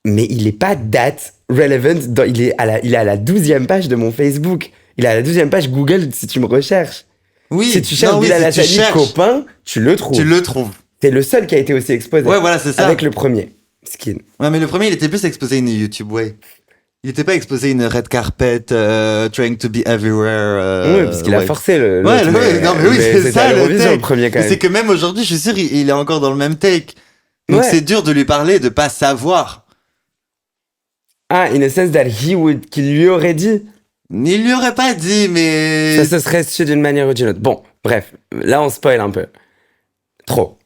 mais il est pas date relevant. Il est à la 12e page de mon Facebook. Il est à la 12e page Google si tu me recherches. Oui. Si tu cherches Bilal Hassani copain, tu le trouves. Tu le trouves. C'est le seul qui a été aussi exposé. Ouais, voilà, c'est ça. Avec le premier, Skin. Ouais, mais le premier, il était plus exposé à une YouTube way. Il était pas exposé à une red carpet, trying to be everywhere. Oui, parce qu'il a forcé le. Ouais, non, mais oui, c'est ça le take. Le premier quand même. C'est que même aujourd'hui, je suis sûr, il est encore dans le même take. Donc Ouais. c'est dur de lui parler, de pas savoir. Ah, in a sense that qu'il lui aurait dit. Il lui aurait pas dit, mais... Ça se serait su d'une manière ou d'une autre. Bon, bref, là on spoil un peu. Trop.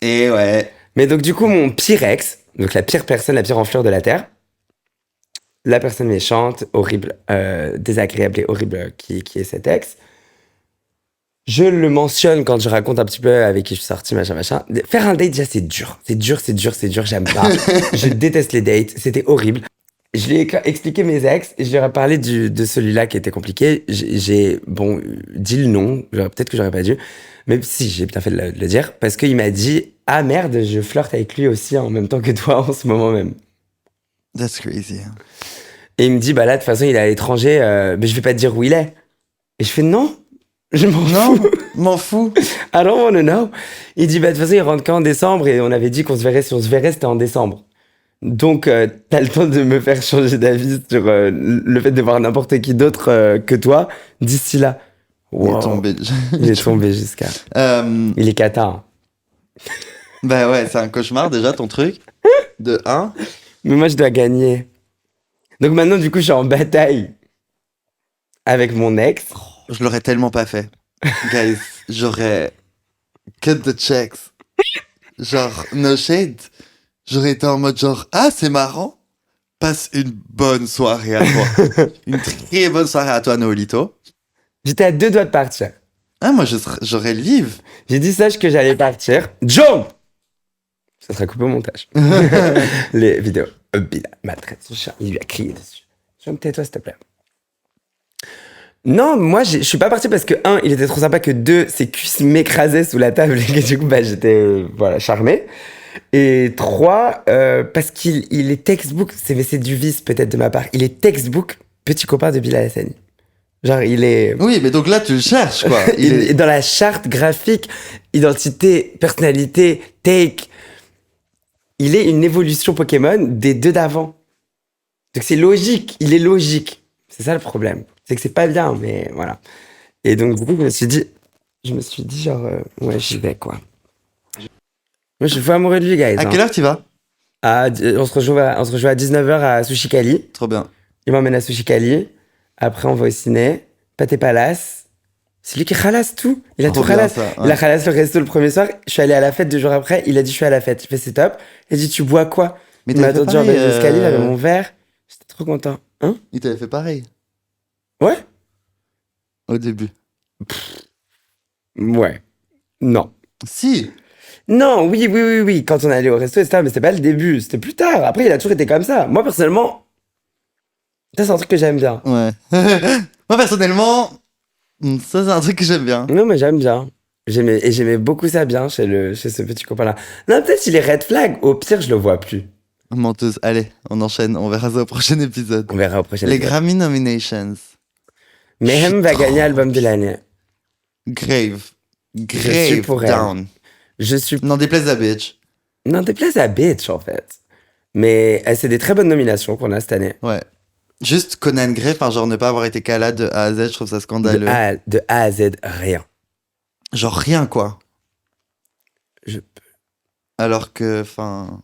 Et ouais. Mais donc du coup, mon pire ex, donc la pire personne, la pire enflure de la Terre, la personne méchante, horrible, désagréable et horrible qui est cet ex, je le mentionne quand je raconte un petit peu avec qui je suis sorti, machin. Faire un date, déjà, c'est dur. C'est dur, j'aime pas. Je déteste les dates, c'était horrible. Je lui ai expliqué mes ex et je lui ai parlé de celui-là qui était compliqué. J'ai dit le nom, peut-être que j'aurais pas dû, mais si, j'ai bien fait de le dire, parce qu'il m'a dit « Ah merde, je flirte avec lui aussi en même temps que toi en ce moment même. » That's crazy. Et il me dit « Bah là, de toute façon, il est à l'étranger, mais je vais pas te dire où il est. » Et je fais « Non, je m'en fous. » M'en fous. I don't wanna know. Il dit « Bah de toute façon, il rentre qu'en décembre et on avait dit qu'on se verrait, si on se verrait, c'était en décembre. » Donc, t'as le temps de me faire changer d'avis sur le fait de voir n'importe qui d'autre que toi d'ici là. Wow. Il est tombé. Il est tombé jusqu'à. Il est cata. Hein. Bah ouais, c'est un cauchemar déjà ton truc. De 1. Mais moi, je dois gagner. Donc maintenant, du coup, je suis en bataille avec mon ex. Je l'aurais tellement pas fait. Guys, j'aurais cut the checks. Genre, no shade. J'aurais été en mode genre, ah, c'est marrant. Passe une bonne soirée à toi. Une très bonne soirée à toi, Noolito. J'étais à 2 doigts de partir. Ah, moi, j'aurais live. J'ai dit Sage que j'allais partir. John! Ça sera coupé au montage. Les vidéos. Bila maltraite son chien. Il lui a crié dessus. John, tais-toi, s'il te plaît. Non, moi, je suis pas parti parce que, un, il était trop sympa, que deux, ses cuisses m'écrasaient sous la table et que du coup, bah, j'étais, voilà, charmé. Et trois, parce qu'il est textbook, c'est du vice peut-être de ma part, il est textbook petit copain de Bilal Hassani. Genre, il est... Oui, mais donc là, tu le cherches, quoi. Il est dans la charte graphique, identité, personnalité, take. Il est une évolution Pokémon des deux d'avant. Donc c'est logique, il est logique. C'est ça le problème. C'est que c'est pas bien, mais voilà. Et donc du coup, je me suis dit genre, ouais, j'y vais, quoi. Moi, je suis fou amoureux de lui, guys. À quelle heure tu vas? On se rejoue à 19h à Sushi Kali. Trop bien. Il m'emmène à Sushi Kali. Après, on va au ciné. Pâté Palace. C'est lui qui ralasse tout. Il a Trop tout bien, ralasse. ça, ouais. Il a ralasse le resto le premier soir. Je suis allé à la fête 2 jours après. Il a dit, je suis à la fête. Je fais, c'est top. Il a dit, tu bois quoi? Mais Il m'a t'avais fait attendu en pareil, bas de l'escalier. Il avait mon verre. J'étais trop content. Hein? Il t'avait fait pareil Ouais? au début. Ouais. Non. Si. Non, oui. Quand on allait au resto, etc. Mais c'était pas le début. C'était plus tard. Après, il a toujours été comme ça. Moi, personnellement, ça, c'est un truc que j'aime bien. Ouais. Moi, personnellement, ça, c'est un truc que j'aime bien. Non, mais j'aime bien. J'aimais beaucoup ça bien chez ce petit copain-là. Non, peut-être s'il est red flag. Au pire, je le vois plus. Menteuse. Allez, on enchaîne. On verra ça au prochain épisode. On verra au prochain Les épisode. Grammy Nominations. Mayhem va gagner album de l'année. Grave. suis Grave pour elle. down. Je suis... N'en déplaise à bitch. Non, déplaise à bitch, en fait. Mais c'est des très bonnes nominations qu'on a cette année. Ouais. Juste Conan Gray, enfin, genre ne pas avoir été cala de A à Z, je trouve ça scandaleux. De A à Z, rien. Genre rien, quoi. Je... Alors que, enfin.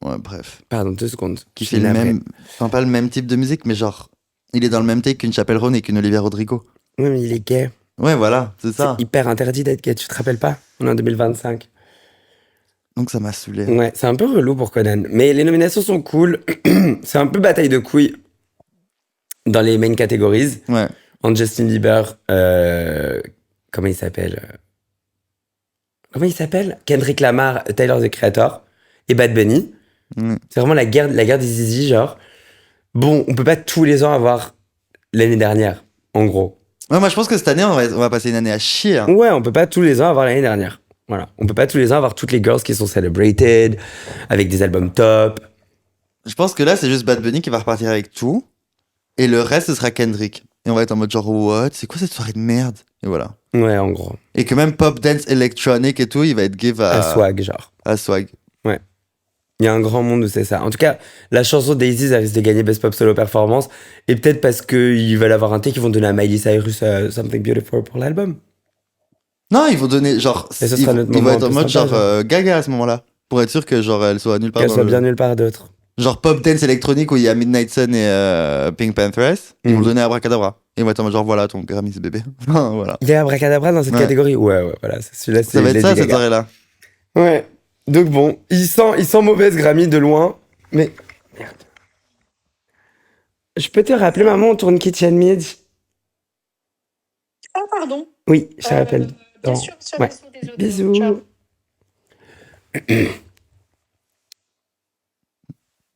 Ouais, bref. Pardon, 2 secondes. Qui Je fait suis le navré. même. Enfin, pas le même type de musique, mais genre. Il est dans le même take qu'une Chapelle Roan et qu'une Olivia Rodrigo. Oui, mais il est gay. Ouais, voilà, c'est ça. C'est hyper interdit d'être gay, tu te rappelles pas? On est en 2025. Donc ça m'a saoulé. Ouais, c'est un peu relou pour Conan. Mais les nominations sont cool. C'est un peu bataille de couilles dans les main categories. Ouais. Entre Justin Bieber, comment il s'appelle? Kendrick Lamar, Tyler, the Creator et Bad Bunny. Mm. C'est vraiment la guerre des zizi, genre. Bon, on peut pas tous les ans avoir l'année dernière, en gros. Ouais, moi je pense que cette année, on va passer une année à chier. Hein. Ouais, on peut pas tous les ans avoir l'année dernière. Voilà. On peut pas tous les ans avoir toutes les girls qui sont celebrated, avec des albums top. Je pense que là, c'est juste Bad Bunny qui va repartir avec tout. Et le reste, ce sera Kendrick. Et on va être en mode genre, what? C'est quoi cette soirée de merde? Et voilà. Ouais, en gros. Et que même pop, dance, electronic et tout, il va être give À swag, genre. à swag. Il y a un grand monde où c'est ça. En tout cas, la chanson Daisy, ça risque de gagner Best Pop Solo Performance. Et peut-être parce qu'ils veulent avoir un thé qu'ils vont donner à Miley Cyrus Something Beautiful pour l'album. Non, ils vont donner genre. Et ce Ils sera vont, notre ils vont moment être en un peu mode sympa, genre Gaga à ce moment-là. Pour être sûr que genre elle soit nulle part Qu'elle dans soit le- bien nulle part d'autre. Genre pop dance électronique où il y a Midnight Sun et Pink Panthers. Ils vont Mhm. le donner à Abracadabra. Et ils vont être en mode genre voilà ton Grammy ce bébé. Voilà. Il y a Abracadabra dans cette Ouais. catégorie. Ouais, voilà. Celui-là, c'est Ça va être ça Lady cette Gaga. soirée-là. Ouais. Donc bon, il sent mauvaise Grammy de loin. Mais. Merde. Je peux te rappeler, maman, on tourne Kitchen Mid? Ah, pardon. Oui, je te rappelle. Bien Bon. sûr, Ouais. désolé. Bisous. Ciao.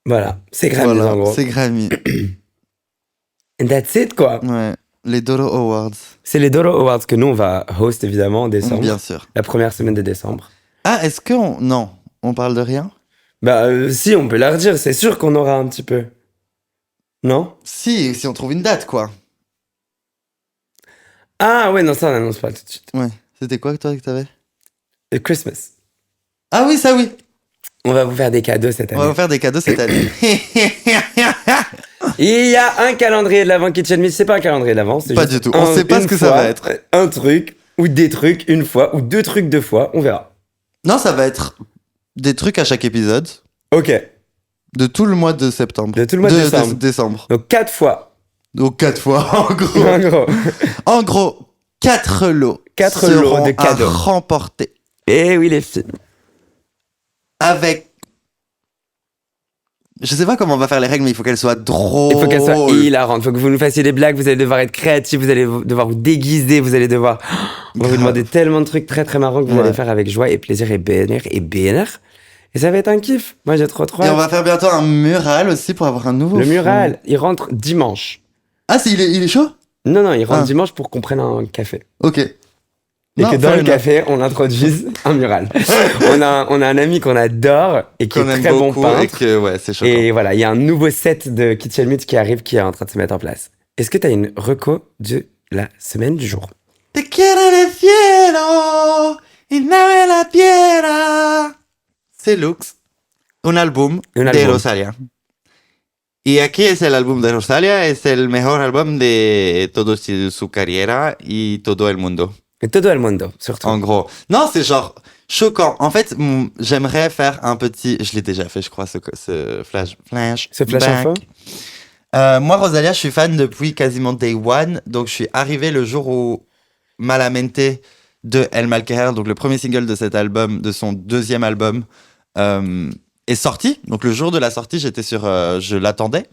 Voilà, c'est Grammy en Voilà, gros. c'est Grammy. And that's it, quoi. Ouais. Les Dodo Awards. C'est les Doro Awards que nous, on va host évidemment en décembre. Bien sûr. La première semaine de décembre. Ah, est-ce qu'on. Non, on parle de rien? Bah, si, on peut leur dire, c'est sûr qu'on aura un petit peu. Non? Si on trouve une date, quoi. Ah, ouais, non, ça, on n'annonce pas tout de suite. Ouais. C'était quoi que toi que t'avais? Christmas. Ah oui, ça oui. On va vous faire des cadeaux cette On va année. vous faire des cadeaux cette année. Il y a un calendrier de l'avant Kitchen Meet. C'est pas un calendrier de l'avant, c'est Pas juste du tout. On sait pas une ce que ça fois, va être. Un truc, ou des trucs une fois, ou 2 trucs 2 fois, on verra. Non, ça va être des trucs à chaque épisode Ok. de tout le mois de septembre. De tout le mois de décembre. Donc 4 fois. Donc 4 fois, en gros. En gros. En gros, 4 lots. 4 seront lots de cadeaux. à remporter. Eh oui, les filles. Avec. Je sais pas comment on va faire les règles, mais il faut qu'elles soient drôles. Il faut qu'elle soit hilarante. Il faut que vous nous fassiez des blagues. Vous allez devoir être créatifs. Vous allez devoir vous déguiser. Vous allez devoir. On va vous demander tellement de trucs très très marrants que vous allez faire avec joie et plaisir et bénér et bénér. Et ça va être un kiff. Moi, j'ai trop Et on hâte. va faire bientôt un mural aussi pour avoir un nouveau Le fond. mural, il rentre dimanche. Ah, il est chaud? Non, il rentre Ah. dimanche pour qu'on prenne un café. Ok. Et que dans le café, on introduise un mural. on a un ami qu'on adore et qui Qu'on est aime très bon beaucoup peintre. et que, ouais, c'est choquant. Et voilà, il y a un nouveau set de Kitchen Meet qui arrive, qui est en train de se mettre en place. Est-ce que tu as une reco de la semaine du jour? Te quiero del cielo y no me la tierra. C'est Lux, un álbum de Rosalía. Y aquí es el álbum de Rosalía, es el mejor álbum de toda su carriera y todo el mundo. Et todo el mundo, surtout. En gros. Non, c'est genre choquant. En fait, j'aimerais faire un petit... Je l'ai déjà fait, je crois, ce flash Ce flash info? Moi, Rosalía, je suis fan depuis quasiment day one. Donc, je suis arrivé le jour où Malamente de El Malquerer, donc le premier single de cet album, de son deuxième album, est sorti. Donc, le jour de la sortie, j'étais sur... je l'attendais.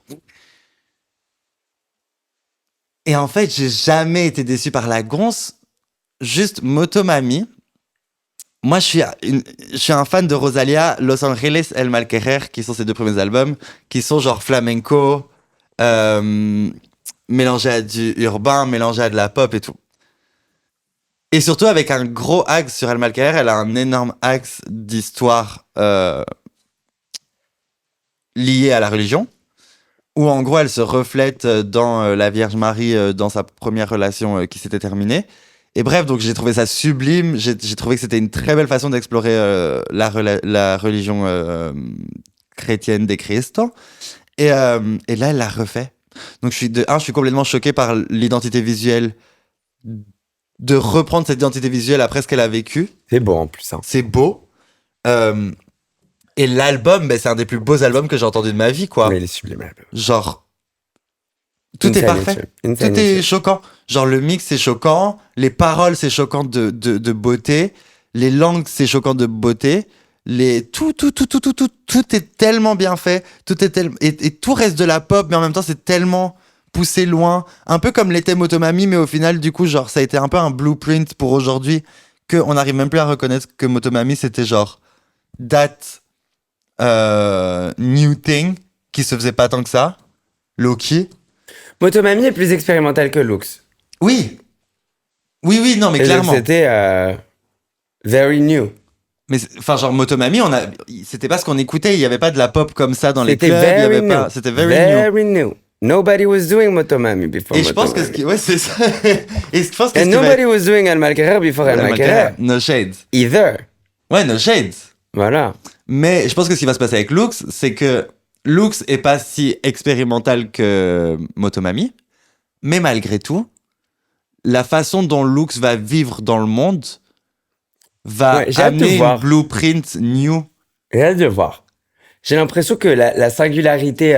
Et en fait, j'ai jamais été déçu par la gonce. Juste Motomami. Moi, je suis un fan de Rosalía, Los Angeles, El Malquerer, qui sont ses deux premiers albums, qui sont genre flamenco, mélangé à du urbain, mélangé à de la pop et tout. Et surtout avec un gros axe sur El Malquerer, elle a un énorme axe d'histoire lié à la religion, où en gros elle se reflète dans la Vierge Marie, dans sa première relation qui s'était terminée. Et bref, donc j'ai trouvé ça sublime. J'ai trouvé que c'était une très belle façon d'explorer la religion chrétienne des Christ. Et là, elle l'a refait. Donc je suis complètement choqué par l'identité visuelle, de reprendre cette identité visuelle après ce qu'elle a vécu. C'est beau en plus. Hein. C'est beau. Et l'album, c'est un des plus beaux albums que j'ai entendu de ma vie, quoi. Mais il est sublime. Genre... Tout est parfait. Tout est choquant. Genre, le mix, c'est choquant. Les paroles, c'est choquant de beauté. Les langues, c'est choquant de beauté. Tout est tellement bien fait. Et tout reste de la pop, mais en même temps, c'est tellement poussé loin. Un peu comme l'était Motomami, mais au final, du coup, genre, ça a été un peu un blueprint pour aujourd'hui, qu'on n'arrive même plus à reconnaître que Motomami, c'était genre, that new thing, qui se faisait pas tant que ça. Low-key. Motomami est plus expérimental que Lux. Oui, non, mais et clairement. C'était very new. Mais enfin, genre Motomami, c'était pas ce qu'on écoutait. Il y avait pas de la pop comme ça dans les clubs. C'était very new. Nobody was doing Motomami before. Et je pense que c'est ça. Et je pense que and nobody was doing El Malquerer before El Malquerer. No shades. Either. Ouais, no shades. Voilà. Mais je pense que ce qui va se passer avec Lux, c'est que Lux est pas si expérimental que Motomami, mais malgré tout, la façon dont Lux va vivre dans le monde va amener une blueprint new. J'ai hâte de voir. J'ai l'impression que la singularité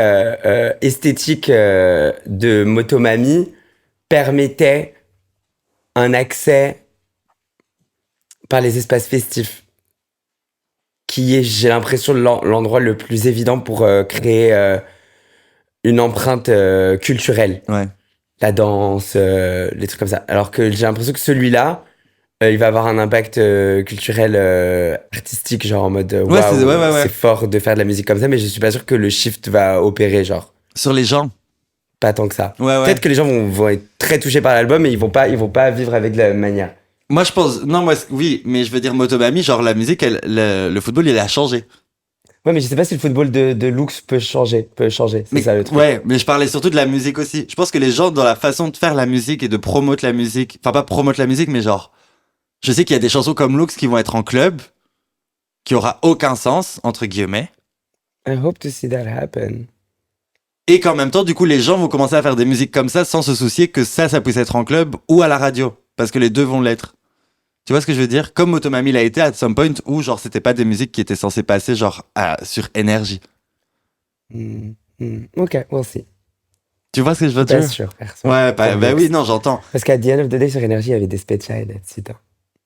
esthétique de Motomami permettait un accès par les espaces festifs, qui est, j'ai l'impression, l'endroit le plus évident pour créer une empreinte culturelle. Ouais. La danse, les trucs comme ça. Alors que j'ai l'impression que celui-là, il va avoir un impact culturel artistique, genre en mode c'est fort de faire de la musique comme ça, mais je suis pas sûr que le shift va opérer, genre. Sur les gens. Pas tant que ça. Ouais. Peut-être que les gens vont être très touchés par l'album, mais ils vont pas vivre avec de la même manière. Moi, je pense... Non, oui, mais je veux dire Motomami, genre la musique, le football, il a changé. Ouais, mais je sais pas si le football de Lux peut changer. C'est ça le truc. Ouais, mais je parlais surtout de la musique aussi. Je pense que les gens, dans la façon de faire la musique et de promote la musique... Enfin, pas promote la musique, mais genre... Je sais qu'il y a des chansons comme Lux qui vont être en club, qui aura aucun sens, entre guillemets. I hope to see that happen. Et qu'en même temps, du coup, les gens vont commencer à faire des musiques comme ça sans se soucier que ça puisse être en club ou à la radio. Parce que les deux vont l'être. Tu vois ce que je veux dire? Comme Motomami l'a été à some point où genre c'était pas des musiques qui étaient censées passer genre sur énergie. Ok, we'll see. Tu vois ce que je veux Pas dire? sûr, perso. Ouais, bah oui, non, j'entends. Parce qu'à The End of the Day sur Énergie, il y avait des Spetcha et that's it, hein.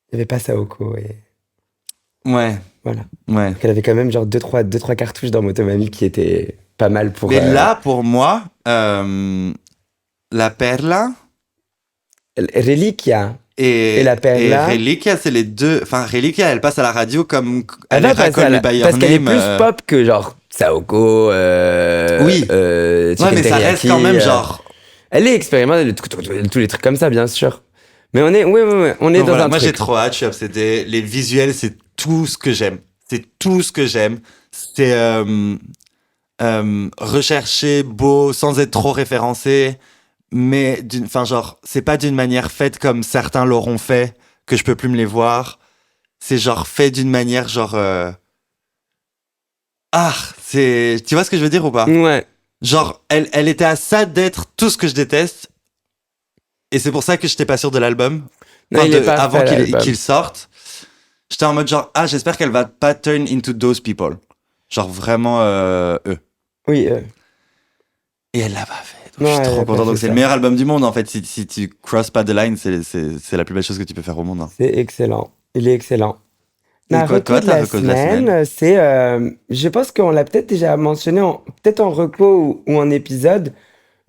Il y avait pas Saoko et Ouais, voilà. ouais. Donc elle avait quand même genre 2-3 cartouches dans Motomami qui étaient pas mal pour... Mais là, pour moi, La Perla Reliquia et La Perla. Reliquia, c'est les deux. Enfin, Reliquia, elle passe à la radio comme Elle va Aleja passer Call Me By Your parce qu'elle est Name, plus pop que genre Saoko, Oui. Ouais, Chicken mais ça reste Teriyaki, quand même genre. Elle est expérimentale, tous les trucs comme ça, bien sûr. Mais on est, ouais, on est Donc dans voilà, un moi truc. j'ai trop hâte, je suis obsédé. Les visuels, c'est tout ce que j'aime. C'est tout ce que j'aime. C'est recherché, beau, sans être trop référencé. Mais, enfin, genre, c'est pas d'une manière faite comme certains l'auront fait, que je peux plus me les voir. C'est genre fait d'une manière genre. Ah, c'est. Tu vois ce que je veux dire ou pas? Ouais. Genre, elle était à ça d'être tout ce que je déteste. Et c'est pour ça que j'étais pas sûr de l'album. Non, Enfin, il est parfait, avant l'album. qu'il sorte. J'étais en mode genre, ah, j'espère qu'elle va pas turn into those people. Genre vraiment eux. Oui. Et elle l'a pas fait. Donc Non, je suis elle trop a pas content. Donc fait c'est ça. le meilleur album du monde en fait. Si tu cross pas the line, c'est la plus belle chose que tu peux faire au monde. Hein. C'est excellent. Il est excellent. Et La quoi, reco toi, de ta la reco de la semaine? semaine, c'est... je pense qu'on l'a peut-être déjà mentionné, peut-être en reco ou en épisode,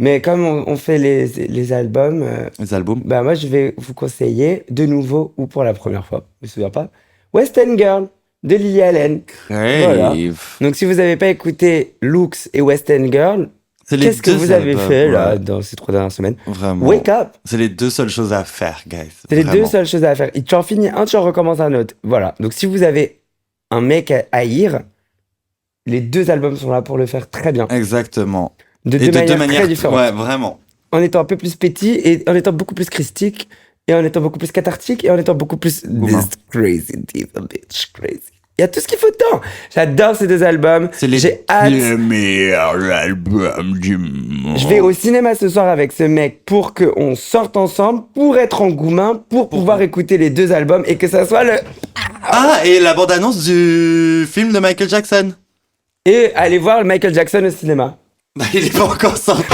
mais comme on fait les albums, Les albums? bah moi je vais vous conseiller de nouveau, ou pour la première fois, je me souviens pas, West End Girl de Lily Allen. Voilà. Crave. Donc si vous n'avez pas écouté Looks et West End Girl, C'est les qu'est-ce que deux vous avez albums, fait là ouais. dans ces 3 dernières semaines? Vraiment. Wake up! C'est les deux seules choses à faire, guys. C'est les deux Vraiment. seules choses à faire. Tu en finis un, tu en recommences un autre. Voilà. Donc si vous avez un mec à haïr, les 2 albums sont là pour le faire très bien. Exactement. De Et 2 manières très différentes. Ouais, vraiment. En étant un peu plus petit et en étant beaucoup plus christique et en étant beaucoup plus cathartique et en étant beaucoup plus Gourmand. this crazy diva bitch crazy. Il y a tout ce qu'il faut dedans. J'adore ces 2 albums. C'est les J'ai hâte. meilleurs albums du monde. Je vais au cinéma ce soir avec ce mec pour qu'on sorte ensemble, pour être en goumin, pour pouvoir écouter les 2 albums et que ça soit le... Ah, et la bande-annonce du film de Michael Jackson. Et aller voir Michael Jackson au cinéma. Bah, il est pas encore sorti.